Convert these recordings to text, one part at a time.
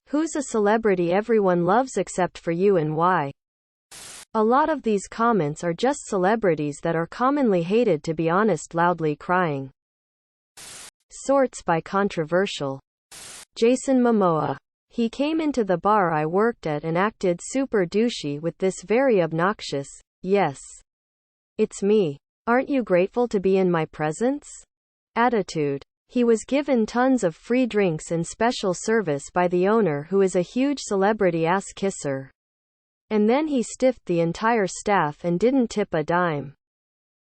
Who's a celebrity everyone loves except for you and why? A lot of these comments are just celebrities that are commonly hated, to be honest, loudly crying. Sorts by controversial. Jason Momoa. He came into the bar I worked at and acted super douchey with this very obnoxious, "Yes, it's me. Aren't you grateful to be in my presence?" attitude. He was given tons of free drinks and special service by the owner, who is a huge celebrity ass kisser. And then he stiffed the entire staff and didn't tip a dime.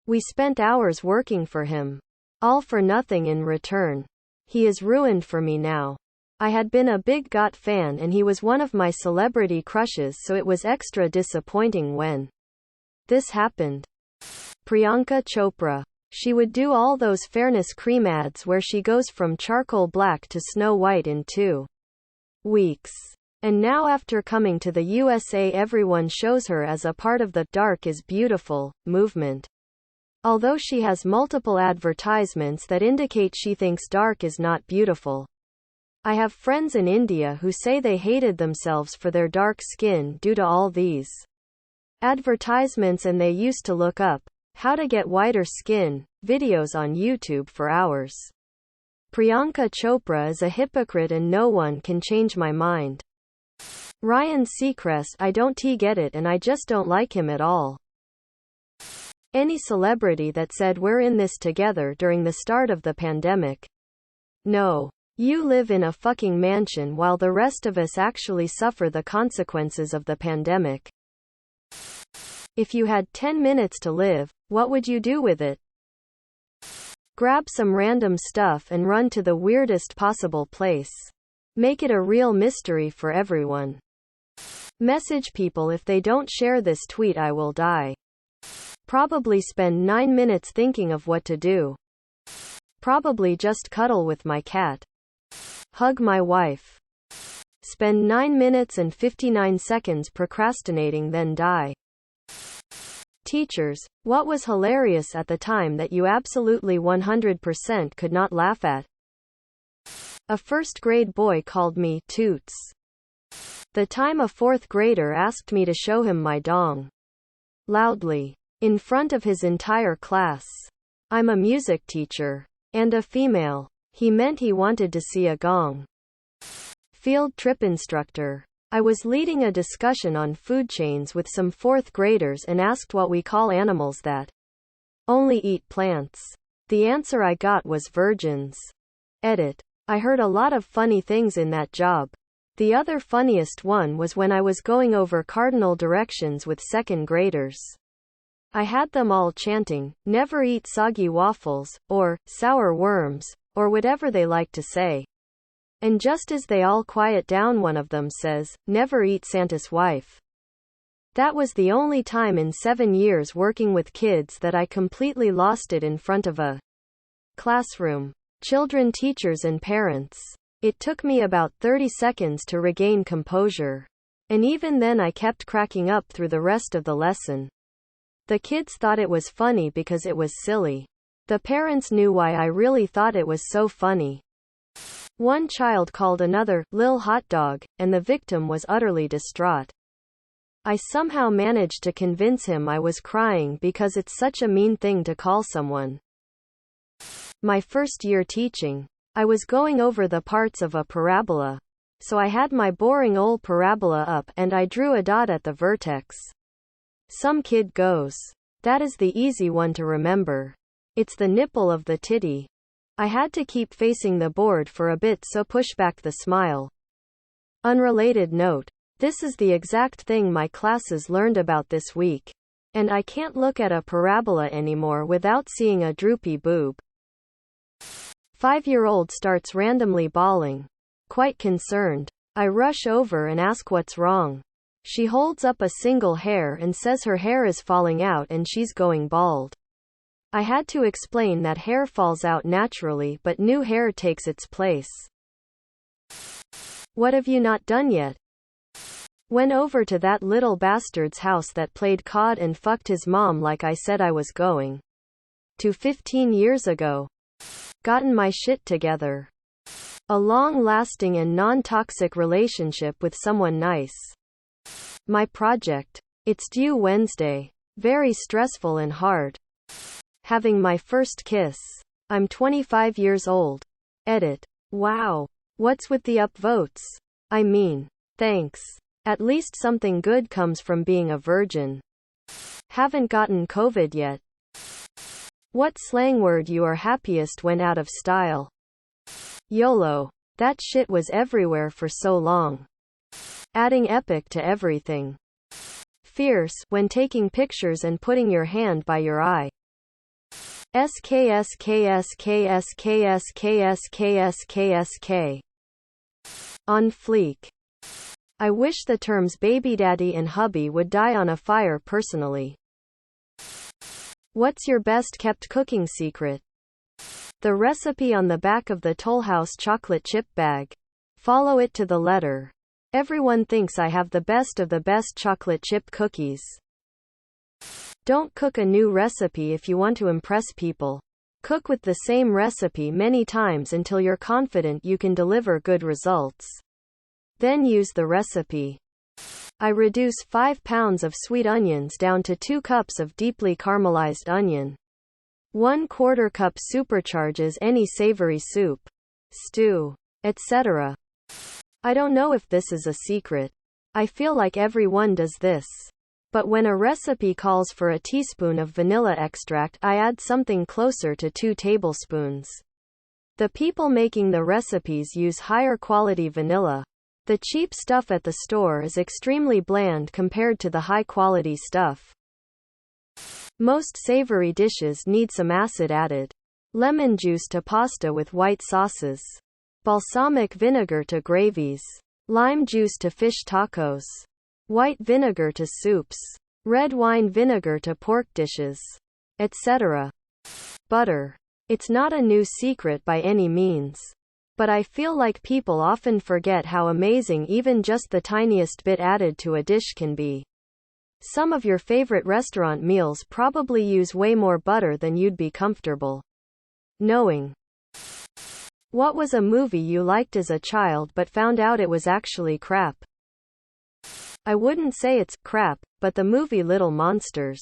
We spent hours working for him. All for nothing in return. He is ruined for me now. I had been a big GOT fan and he was one of my celebrity crushes, so it was extra disappointing when this happened. Priyanka Chopra. She would do all those fairness cream ads where she goes from charcoal black to Snow White in 2 weeks. And now after coming to the USA, everyone shows her as a part of the "Dark is Beautiful" movement. Although she has multiple advertisements that indicate she thinks dark is not beautiful. I have friends in India who say they hated themselves for their dark skin due to all these advertisements, and they used to look up "how to get whiter skin" videos on YouTube for hours. Priyanka Chopra is a hypocrite and no one can change my mind. Ryan Seacrest. I don't get it and I just don't like him at all. Any celebrity that said "we're in this together" during the start of the pandemic. No. You live in a fucking mansion while the rest of us actually suffer the consequences of the pandemic. If you had 10 minutes to live, what would you do with it? Grab some random stuff and run to the weirdest possible place. Make it a real mystery for everyone. Message people if they don't share this tweet I will die. Probably spend 9 minutes thinking of what to do. Probably just cuddle with my cat. Hug my wife. Spend 9 minutes and 59 seconds procrastinating, then die. Teachers, what was hilarious at the time that you absolutely 100% could not laugh at? A first grade boy called me "toots" the time a fourth grader asked me to show him my dong. Loudly. In front of his entire class. I'm a music teacher. And a female. He meant he wanted to see a gong. Field trip instructor. I was leading a discussion on food chains with some fourth graders and asked what we call animals that only eat plants. The answer I got was virgins. Edit. I heard a lot of funny things in that job. The other funniest one was when I was going over cardinal directions with second graders. I had them all chanting, "Never eat soggy waffles," or "sour worms," or whatever they like to say. And just as they all quiet down, one of them says, "Never eat Santa's wife." That was the only time in 7 years working with kids that I completely lost it in front of a classroom. Children, teachers and parents. It took me about 30 seconds to regain composure. And even then I kept cracking up through the rest of the lesson. The kids thought it was funny because it was silly. The parents knew why I really thought it was so funny. One child called another "Lil Hot Dog," and the victim was utterly distraught. I somehow managed to convince him I was crying because it's such a mean thing to call someone. My first year teaching. I was going over the parts of a parabola. So I had my boring old parabola up, and I drew a dot at the vertex. Some kid goes, "That is the easy one to remember. It's the nipple of the titty." I had to keep facing the board for a bit, so push back the smile. Unrelated note. This is the exact thing my classes learned about this week. And I can't look at a parabola anymore without seeing a droopy boob. 5-year-old starts randomly bawling. Quite concerned. I rush over and ask what's wrong. She holds up a single hair and says her hair is falling out and she's going bald. I had to explain that hair falls out naturally, but new hair takes its place. What have you not done yet? Went over to that little bastard's house that played COD and fucked his mom like I said I was going to 15 years ago. Gotten my shit together. A long-lasting and non-toxic relationship with someone nice. My project. It's due Wednesday. Very stressful and hard. Having my first kiss. I'm 25 years old. Edit. Wow. What's with the upvotes? I mean, thanks. At least something good comes from being a virgin. Haven't gotten COVID yet. What slang word you are happiest when out of style? YOLO. That shit was everywhere for so long. Adding epic to everything. Fierce, when taking pictures and putting your hand by your eye. SKSKSKSKSKSKSKSK. On fleek. I wish the terms baby daddy and hubby would die on a fire personally. What's your best kept cooking secret? The recipe on the back of the Toll House chocolate chip bag. Follow it to the letter. Everyone thinks I have the best of the best chocolate chip cookies. Don't cook a new recipe if you want to impress people. Cook with the same recipe many times until you're confident you can deliver good results. Then use the recipe. I reduce 5 pounds of sweet onions down to 2 cups of deeply caramelized onion. 1/4 cup supercharges any savory soup, stew, etc. I don't know if this is a secret. I feel like everyone does this. But when a recipe calls for a teaspoon of vanilla extract, I add something closer to 2 tablespoons. The people making the recipes use higher quality vanilla. The cheap stuff at the store is extremely bland compared to the high quality stuff. Most savory dishes need some acid added. Lemon juice to pasta with white sauces. Balsamic vinegar to gravies. Lime juice to fish tacos. White vinegar to soups. Red wine vinegar to pork dishes. Etc. Butter. It's not a new secret by any means. But I feel like people often forget how amazing even just the tiniest bit added to a dish can be. Some of your favorite restaurant meals probably use way more butter than you'd be comfortable knowing. What was a movie you liked as a child but found out it was actually crap? I wouldn't say it's crap, but the movie Little Monsters,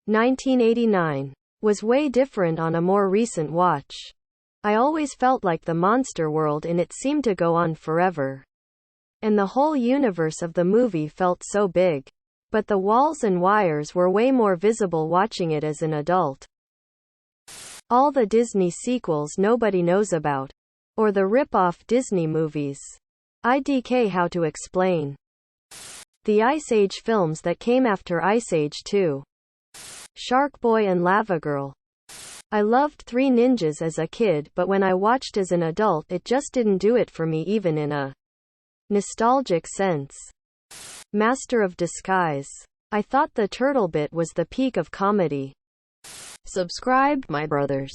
1989, was way different on a more recent watch. I always felt like the monster world in it seemed to go on forever. And the whole universe of the movie felt so big. But the walls and wires were way more visible watching it as an adult. All the Disney sequels nobody knows about. Or the rip-off Disney movies. IDK how to explain. The Ice Age films that came after Ice Age 2. Shark Boy and Lava Girl. I loved Three Ninjas as a kid, but when I watched as an adult it just didn't do it for me even in a nostalgic sense. Master of Disguise. I thought the turtle bit was the peak of comedy. Subscribe, my brothers.